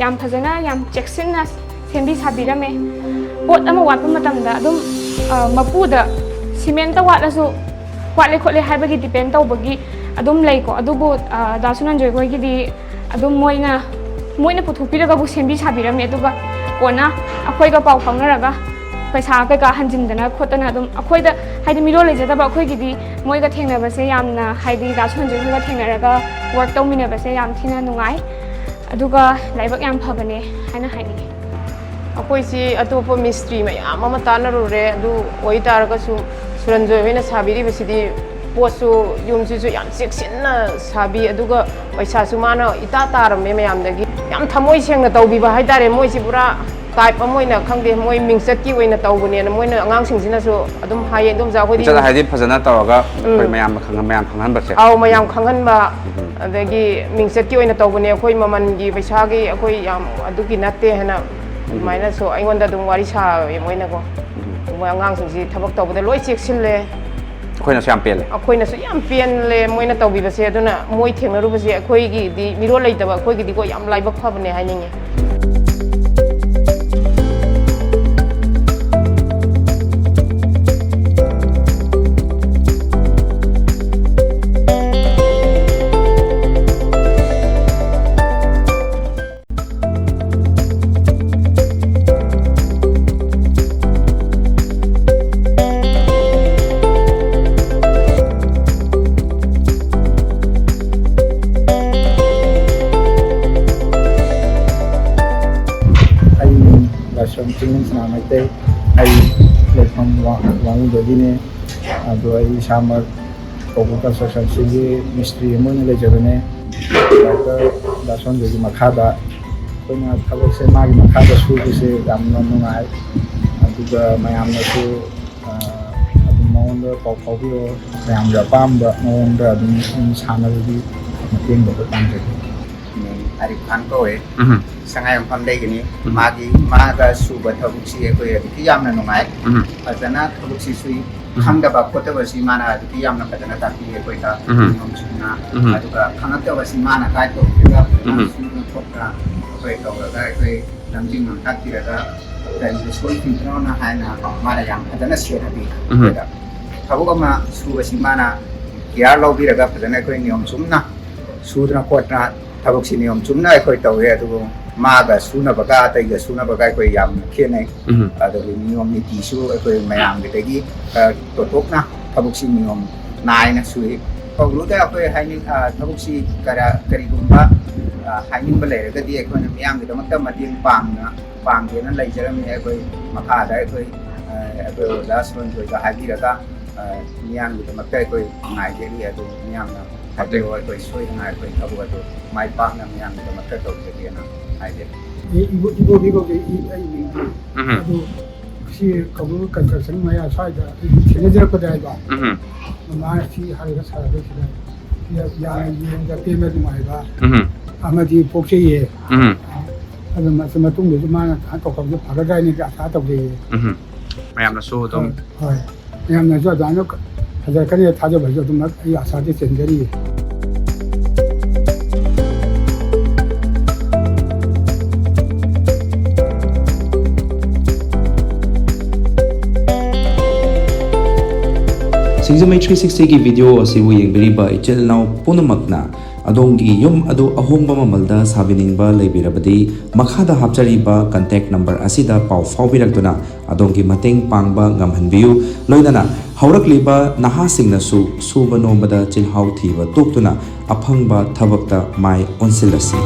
ꯌꯥꯝ ꯐꯖꯅ ꯌꯥꯝ ꯆꯦꯛꯁꯤꯟꯅ ꯁꯦꯝꯕꯤ ꯁꯥꯕꯤꯔꯝꯃꯦ ꯄꯣꯠ ꯑꯃ ꯋꯥꯠꯄ ꯃꯇꯝꯗ ꯑꯗꯨꯝ ꯃꯄꯨꯗ ꯁꯤꯃꯦꯟꯇ ꯋꯥꯠꯂꯁꯨ ꯋꯥꯠꯂꯦ ꯈꯣꯠꯂꯦ ꯍꯥꯏꯕꯒꯤ ꯗꯤꯄꯦꯟ ꯇꯧꯕꯒꯤ ꯑꯗꯨꯝ ꯂꯩꯀꯣ ꯑꯗꯨꯕꯨ ꯗꯥ ꯁꯨꯅꯟꯖꯣꯏ ꯑꯩꯈꯣꯏꯒꯤꯗꯤ ꯑꯗꯨꯝ ꯃꯣꯏꯅ ꯄꯨꯊꯣꯛꯄꯤꯔꯒꯕꯨ ꯁꯦꯝꯕꯤ ꯁꯥꯕꯤꯔꯝꯃꯦ ꯑꯗꯨꯒ ꯀꯣꯟꯅ ꯑꯩꯈꯣꯏꯒ ꯄꯥꯎ ꯐꯥꯎꯅꯔꯒ ꯄꯩꯁా ꯀꯩꯀꯥ ꯍꯟꯖꯤꯟꯗꯅ ꯈꯣꯠꯇꯅ ꯑꯗꯨꯝ ꯑꯩꯈꯣꯏꯗ ꯍꯥꯏꯗꯤ ꯃꯤꯔꯣꯜ ꯂꯩꯖꯗꯕ ꯑꯩꯈꯣꯏꯒꯤꯗꯤ ꯃꯣꯏꯒ ꯊꯦꯡꯅꯕꯁꯦ ꯌꯥꯝꯅ ꯍꯥꯏꯗꯤ ꯗꯥ ꯁꯨꯅꯟꯖꯣꯏ ꯑꯩꯈꯣꯏꯒ ꯊꯦꯡꯅꯔꯒ ꯋꯥꯔꯛ ꯇꯧꯃꯤꯟꯅꯕꯁꯦ ꯌꯥꯝ ꯊꯤꯅ ꯅꯨꯡꯉꯥꯏ ꯑꯗꯨꯒ ꯂꯥꯏꯕꯛ ꯌꯥꯝ ꯐꯕꯅꯦ ꯍꯥꯏꯅ ꯍꯥꯏꯅꯤꯡꯉꯤ ꯑꯩꯈꯣꯏꯁꯤ ꯑꯇꯣꯞꯄ ꯃꯤꯁꯇ꯭ꯔꯤ ꯃꯌꯥꯝ ꯑꯃ ꯇꯥꯟꯅꯔꯨꯔꯦ ꯑꯗꯨ ꯑꯣꯏꯇꯥꯔꯒꯁꯨ ꯁꯨꯔꯟꯖꯣꯏ ꯍꯣꯏꯅ ꯁꯥꯕꯤꯔꯤꯕꯁꯤꯗꯤ ꯄꯣꯠꯁꯨ ꯌꯨꯝꯁꯤꯁꯨ ꯌꯥꯝ ꯆꯦꯛꯁꯤꯟꯅ ꯁꯥꯕꯤ ꯑꯗꯨꯒ ꯄꯩꯁꯥꯁꯨ ꯃꯥꯅ ꯏꯇꯥ ꯇꯥꯔꯝꯃꯦ ꯃꯌꯥꯝꯗꯒꯤ ꯌꯥꯝ ꯊꯃꯣꯏ ꯁꯦꯡꯅ ꯇꯧꯕꯤꯕ ꯍꯥꯏꯇꯥꯔꯦ ꯃꯣꯏꯁꯤ ꯄꯨꯔꯥ ꯇꯥꯏꯞ ꯑꯃ ꯑꯣꯏꯅ ꯈꯪꯗꯦ ꯃꯣꯏ ꯃꯤꯡꯆꯠꯀꯤ ꯑꯣꯏꯅ ꯇꯧꯕꯅꯦꯅ ꯃꯣꯏꯅ ꯑꯉꯥꯡꯁꯤꯡꯁꯤꯅꯁꯨ ꯑꯗꯨꯝ ꯍꯥꯏꯌꯦ ꯑꯗꯣꯝꯆꯥ ꯑꯩꯈꯣꯏꯗꯤ ꯃꯤꯡꯆꯠ ꯍꯥꯏꯗꯤ ꯐꯖꯅ ꯇꯧꯔꯒ ꯑꯩꯈꯣꯏ ꯃꯌꯥꯝ ꯈꯪꯍꯟꯕꯁꯦ ꯑꯥꯎ ꯃꯌꯥꯝ ꯈꯪꯍꯟꯕ ꯑꯗꯒꯤ ꯃꯤꯡꯆꯠꯀꯤ ꯑꯣꯏꯅ ꯇꯧꯕꯅꯦ ꯑꯩꯈꯣꯏ ꯃꯃꯜꯒꯤ ꯄꯩꯁꯥꯒꯤ ꯑꯩꯈꯣꯏ ꯌꯥꯝ ꯑꯗꯨꯒꯤ ꯅꯠꯇꯦ ꯍꯥꯏꯅ ꯑꯗꯨꯃꯥꯏꯅꯁꯨ ꯑꯩꯉꯣꯟꯗ ꯑꯗꯨꯝ ꯋꯥꯔꯤ ꯁꯥꯋꯦ ꯃꯣꯏꯅꯀꯣ ꯃꯣꯏ ꯑꯉꯥꯡꯁꯤꯡꯁꯤ ꯊꯕꯛ ꯇꯧꯕꯗ ꯂꯣꯏ ꯆꯦꯛꯁꯤꯜꯂꯦ ꯑꯩꯈꯣꯏꯅꯁꯨ ꯌꯥꯝ ꯄꯦꯜꯂꯦ ꯑꯩꯈꯣꯏꯅꯁꯨ ꯌꯥꯝ ꯄꯦꯟꯂꯦ ꯃꯣꯏꯅ ꯇꯧꯕꯤꯕꯁꯦ ꯑꯗꯨꯅ ꯃꯣꯏ ꯊꯦꯡꯅꯔꯨꯕꯁꯦ ꯑꯩꯈꯣꯏꯒꯤꯗꯤ ꯃꯤꯔꯣꯜ ꯂꯩꯇꯕ ꯑꯩꯈꯣꯏꯒꯤꯗꯤꯀꯣ ꯌꯥꯝ ꯂꯥꯏꯕꯛ ꯐꯕꯅꯦ ꯍꯥꯏꯅꯤꯡꯉꯦ ꯃꯩꯇꯩ ꯑꯩ ꯂꯩꯐꯝ ꯋꯥꯡꯉꯨꯗꯒꯤꯅꯦ ꯑꯗꯣ ꯑꯩ ꯏꯁꯥꯃꯛ ꯀꯧꯕ꯭ꯔꯨ ꯀꯟꯁꯇ꯭ꯔꯛꯁꯟꯁꯤꯒꯤ ꯃꯤꯁꯇ꯭ꯔꯤ ꯑꯃ ꯑꯣꯏꯅ ꯂꯩꯖꯕꯅꯦ ꯗꯥꯛꯇꯔ ꯗꯥ ꯁꯨꯅꯟꯖꯣꯏꯒꯤ ꯃꯈꯥꯗ ꯑꯩꯈꯣꯏꯅ ꯊꯕꯛꯁꯦ ꯃꯥꯒꯤ ꯃꯈꯥꯗ ꯁꯨꯕꯁꯦ ꯌꯥꯝꯅ ꯅꯨꯡꯉꯥꯏ ꯑꯗꯨꯒ ꯃꯌꯥꯝꯅꯁꯨ ꯑꯗꯨꯝ ꯃꯉꯣꯟꯗ ꯄꯥꯎ ꯐꯥꯎꯕꯤꯌꯣ ꯃꯌꯥꯝꯒꯤ ꯑꯄꯥꯝꯕ ꯃꯑꯣꯡꯗ ꯑꯗꯨꯝ ꯁꯥꯟꯅꯕꯒꯤ ꯃꯇꯦꯡ ꯂꯧꯕ ꯄꯥꯝꯖꯒꯦ ꯑꯔꯤꯐ ꯈꯥꯟ ꯀꯧꯋꯦ ꯁꯉꯥꯏꯌꯨꯝꯐꯝ ꯂꯩꯒꯅꯤ ꯃꯥꯒ ꯁꯨꯕ ꯊꯕꯛꯁꯤ ꯑꯩꯈꯣꯏ ꯑꯗꯨꯛꯀꯤ ꯌꯥꯝꯅ ꯅꯨꯡꯉꯥꯏ ꯐꯖꯅ ꯊꯕꯛꯁꯤ ꯁꯨꯏ ꯈꯪꯗꯕ ꯈꯣꯠꯇꯕꯁꯤ ꯃꯥꯅ ꯑꯗꯨꯛꯀꯤ ꯌꯥꯝꯅ ꯐꯖꯅ ꯇꯥꯛꯄꯤ ꯑꯩꯈꯣꯏꯗ ꯅꯤꯌꯣꯝ ꯆꯨꯝꯅ ꯑꯗꯨꯒ ꯈꯪꯉꯛꯇꯕꯁꯤ ꯃꯥꯅ ꯒꯥꯏꯗ ꯇꯧꯕꯤꯔꯒ ꯐꯖꯅ ꯁꯨꯅ ꯈꯣꯠꯅ ꯑꯩꯈꯣꯏ ꯇꯧꯔꯒ ꯑꯩꯈꯣꯏ ꯂꯝꯖꯤꯡ ꯂꯝꯇꯥꯛꯄꯤꯔꯒ ꯀꯔꯤꯗ ꯁꯣꯏꯈꯤꯕꯅꯣꯅ ꯍꯥꯏꯅ ꯃꯥꯅ ꯌꯥꯝ ꯐꯖꯅ ꯁꯦꯟꯅꯕꯤ ꯑꯩꯈꯣꯏꯗ ꯊꯕꯛ ꯑꯃ ꯁꯨꯕꯁꯤ ꯃꯥꯅ ꯀꯤꯌꯥꯔ ꯂꯧꯕꯤꯔꯒ ꯐꯖꯅ ꯑꯩꯈꯣꯏ ꯅꯤꯌꯣꯝ ꯆꯨꯝꯅ ꯁꯨꯗꯅ ꯈꯣꯠꯇꯅ ꯊꯕꯛꯁꯤ ꯅꯤꯌꯣꯝ ꯆꯨꯝꯅ ꯑꯩꯈꯣꯏ ꯇꯧꯋꯦ ꯑꯗꯨꯕꯨ ꯃꯥꯒ ꯁꯨꯅꯕꯒ ꯑꯇꯩꯒ ꯁꯨꯅꯕꯒ ꯑꯩꯈꯣꯏ ꯌꯥꯝꯅ ꯈꯦꯠꯅꯩ ꯑꯗꯨꯒꯤ ꯅꯤꯌꯣꯝ ꯅꯤꯇꯤꯁꯨ ꯑꯩꯈꯣꯏ ꯃꯌꯥꯝꯒꯤꯗꯒꯤ ꯇꯣꯇꯣꯛꯅ ꯊꯕꯛꯁꯤ ꯅꯤꯌꯣꯝ ꯅꯥꯏꯅ ꯁꯨꯏ ꯀꯧꯕ꯭ꯔꯨꯗ ꯑꯩꯈꯣꯏ ꯍꯥꯏꯅꯤꯡ ꯊꯕꯛꯁꯤ ꯀꯔꯤꯒꯨꯝꯕ ꯍꯥꯏꯅꯤꯡꯕ ꯂꯩꯔꯒꯗꯤ ꯑꯩꯈꯣꯏꯅ ꯃꯤꯌꯥꯝꯒꯤꯗꯃꯛꯇ ꯃꯇꯦꯡ ꯄꯥꯡꯒꯦꯅ ꯂꯩꯖꯔꯝꯃꯤ ꯑꯩꯈꯣꯏ ꯃꯈꯥꯗ ꯑꯩꯈꯣꯏ ꯑꯣꯖꯥ ꯁꯨꯔꯟꯖꯣꯏꯗ ꯍꯥꯏꯕꯤꯔꯒ ꯃꯤꯌꯥꯝꯒꯤꯗꯃꯛꯇ ꯑꯩꯈꯣꯏ ꯉꯥꯏꯖꯔꯤ ꯑꯗꯨ ꯃꯤꯌꯥꯝꯅ ꯍꯥꯏꯕꯤꯌꯣ ꯑꯩꯈꯣꯏ ꯁꯣꯏꯗꯅ ꯑꯩꯈꯣꯏ ꯊꯕꯛ ꯑꯗꯨ ꯃꯥꯏ ꯄꯥꯛꯅ ꯃꯤꯌꯥꯝꯒꯤꯗꯃꯛꯇ ꯇꯧꯖꯒꯦꯅ ꯍꯥꯏꯖꯔꯤ 이보기고 아주 혹시 거부 컨스트럭션 마야 사이다 제대로거든 아이가 마치 하루가 살아도시다 야야 이행자 때문에 말이다 아마지 복제에 아주 말씀 통도 많아 한 똑같이 바라다니까 다 똑같이 ꯃꯌꯥꯝꯅꯁꯨ ꯑꯗꯨꯝ ꯍꯣꯏ ꯌꯥꯝꯅꯁꯨ ꯑꯗꯨꯃꯥꯏꯅ ꯐꯖꯔꯛꯀꯅꯤ ꯊꯥꯖꯕꯁꯨ ꯑꯗꯨꯝ ꯑꯩ ꯑꯁꯥꯗꯤ ꯆꯦꯟꯖꯔꯤ Singzamai 360 की video asibu yengbiriba ichil naw punamakna adongi yum adu ahongba mamalda sabininba leibirabadi makhada hapchariba contact number asida pau faubirakduna adongi mateng pangba ngamhanbiu loidana haurakliba nahasingnasu suba nombada chilhau thiba toktuna aphangba thabakta mai onsilasi